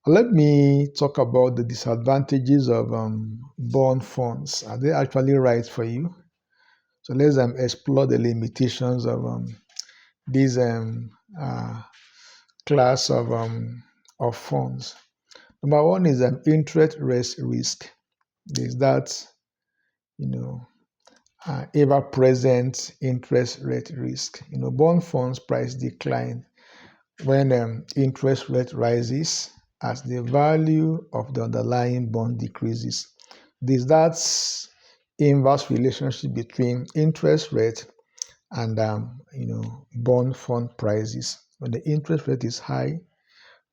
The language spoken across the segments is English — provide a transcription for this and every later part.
Let me talk about the disadvantages of bond funds. Are they actually right for you? So let's explore the limitations of this class of funds. Number one is interest rate risk. There's that, you know, ever-present interest rate risk. Bond funds price decline when interest rate rises as the value of the underlying bond decreases. There's that inverse relationship between interest rate and bond fund prices. When the interest rate is high,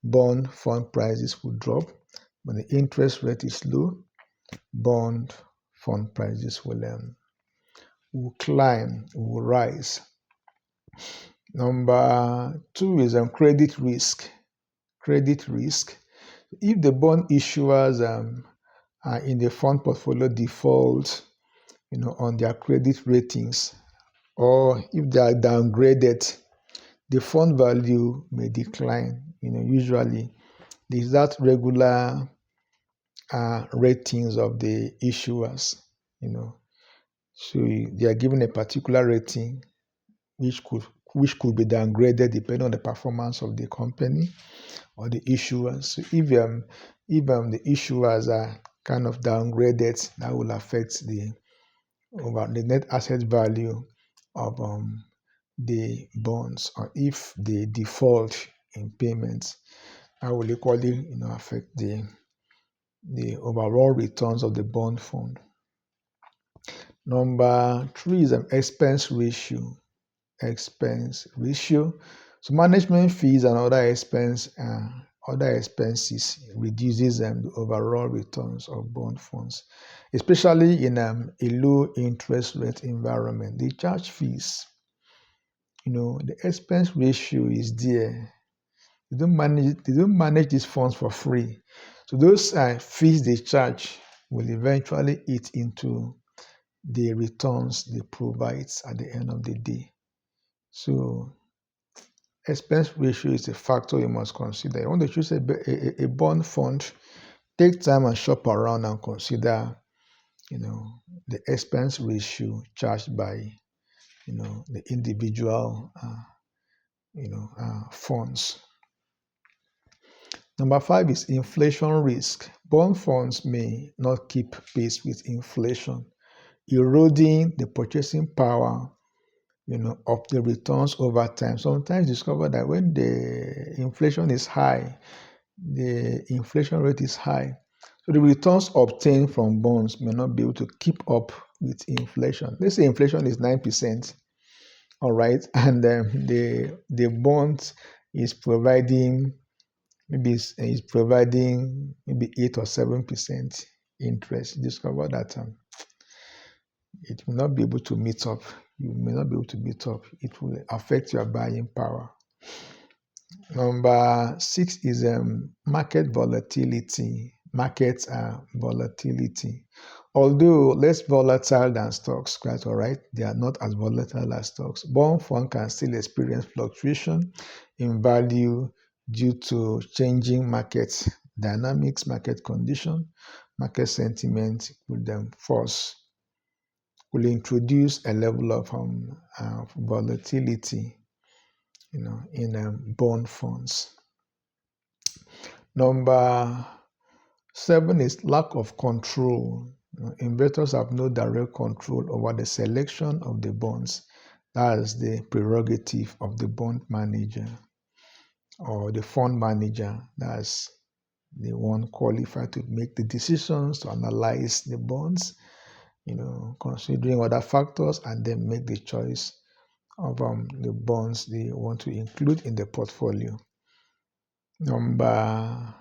bond fund prices will drop. When the interest rate is low, bond fund prices will climb, will rise. Number two is credit risk. Credit risk. If the bond issuers in the fund portfolio default, on their credit ratings, or if they are downgraded, the fund value may decline. Usually there's that regular ratings of the issuers. So they are given a particular rating, which could be downgraded depending on the performance of the company or the issuers. So if the issuers are kind of downgraded, that will affect the net asset value of the bonds, or if they default in payments, that will equally affect the overall returns of the bond fund. Number three is an expense ratio. So management fees and other expenses reduces the overall returns of bond funds, especially in a low interest rate environment. They charge fees. The expense ratio is there. They don't manage these funds for free. So those fees they charge will eventually eat into the returns they provide at the end of the day. So expense ratio is a factor you must consider. You want to choose a bond fund, take time and shop around and consider, the expense ratio charged by, the individual, funds. Number five is inflation risk. Bond funds may not keep pace with inflation, eroding the purchasing power of the returns over time. Sometimes discover that when the inflation is high, the inflation rate is high, so the returns obtained from bonds may not be able to keep up with inflation. Let's say inflation is 9%, all right, and the bond is providing maybe 8 or 7% interest. You discover that it will not be able to meet up. You may not be able to meet up. It will affect your buying power. Number six is market volatility. Markets are volatility. Although less volatile than stocks, quite all right, they are not as volatile as stocks. Bond fund can still experience fluctuation in value due to changing market dynamics, market condition, market sentiment will introduce a level of volatility, in bond funds. Number seven is lack of control. Investors have no direct control over the selection of the bonds. That is the prerogative of the bond manager or the fund manager. That's the one qualified to make the decisions, to analyze the bonds, considering other factors, and then make the choice of the bonds they want to include in the portfolio. Number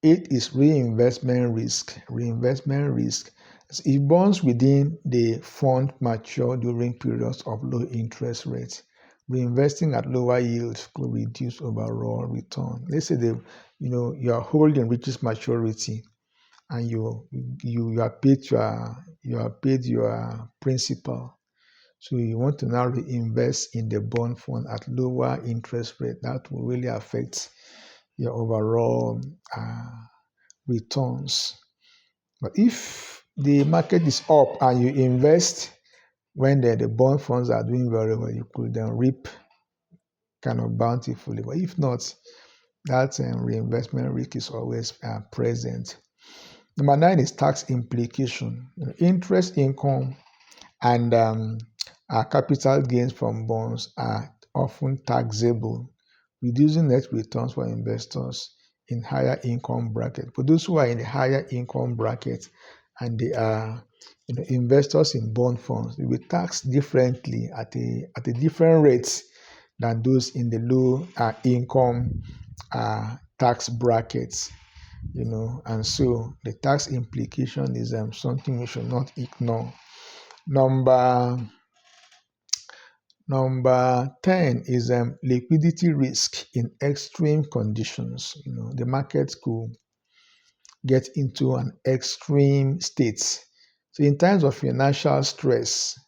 8 is reinvestment risk. Reinvestment risk. If bonds within the fund mature during periods of low interest rates, reinvesting at lower yields could reduce overall return. Let's say you are holding reaches maturity, and you are paid your principal. So you want to now reinvest in the bond fund at lower interest rate. That will really affect your overall returns. But if the market is up and you invest when the bond funds are doing very well, you could then reap kind of bountifully. But if not, that reinvestment risk is always present. Number 9 is tax implication. Interest income and capital gains from bonds are often taxable, reducing net returns for investors in higher income bracket. For those who are in the higher income bracket and they are investors in bond funds, they will be taxed differently at a different rates than those in the low income tax brackets. And so the tax implication is something we should not ignore. Number 10 is liquidity risk in extreme conditions. The market could get into an extreme state. So in times of financial stress,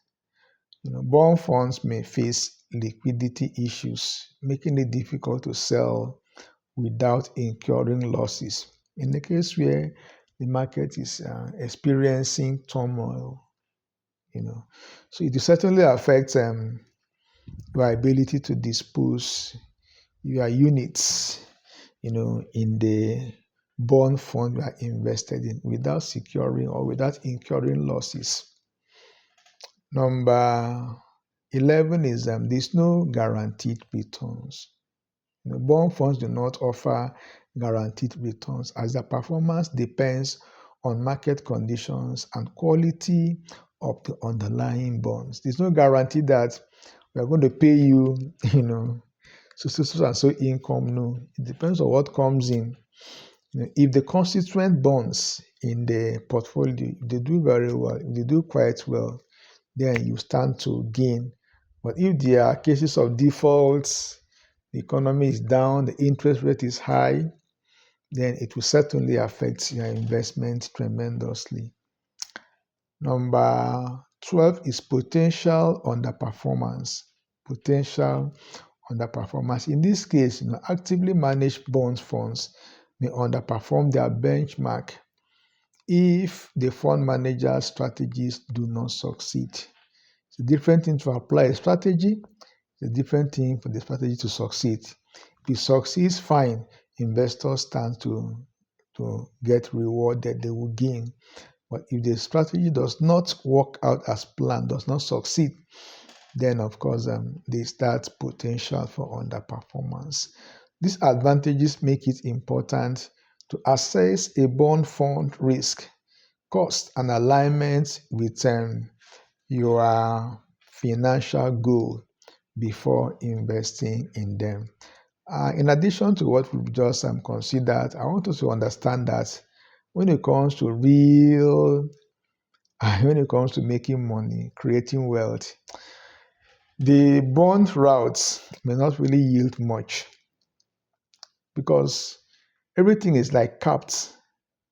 bond funds may face liquidity issues, making it difficult to sell without incurring losses. In the case where the market is experiencing turmoil, so it will certainly affect your ability to dispose your units, in the bond fund you are invested in without securing or without incurring losses. Number 11 is there's no guaranteed returns. Bond funds do not offer guaranteed returns as the performance depends on market conditions and quality of the underlying bonds. There's no guarantee that we are going to pay you, so and so income. No, it depends on what comes in. If the constituent bonds in the portfolio, if they do very well, if they do quite well, then you stand to gain. But if there are cases of defaults, the economy is down, the interest rate is high, then it will certainly affect your investment tremendously. Number 12 is potential underperformance. Potential underperformance. In this case, actively managed bond funds may underperform their benchmark if the fund manager's strategies do not succeed. It's a different thing to apply a strategy. It's a different thing for the strategy to succeed. If it succeeds, fine. Investors stand to get rewarded. They will gain. But if the strategy does not work out as planned, does not succeed, then of course they start potential for underperformance. These advantages make it important to assess a bond fund risk, cost, and alignment with your financial goal before investing in them. In addition to what we've just considered, I want us to understand that when it comes to when it comes to making money, creating wealth, the bond routes may not really yield much because everything is like capped.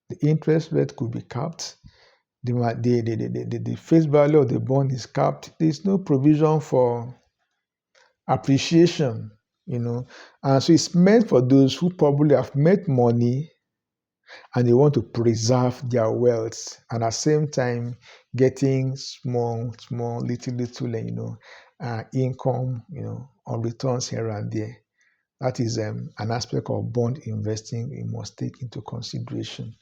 The interest rate could be capped. The face value of the bond is capped. There's no provision for appreciation, and so it's meant for those who probably have made money and they want to preserve their wealth and at the same time getting small, little, income, on returns here and there. That is an aspect of bond investing we must take into consideration.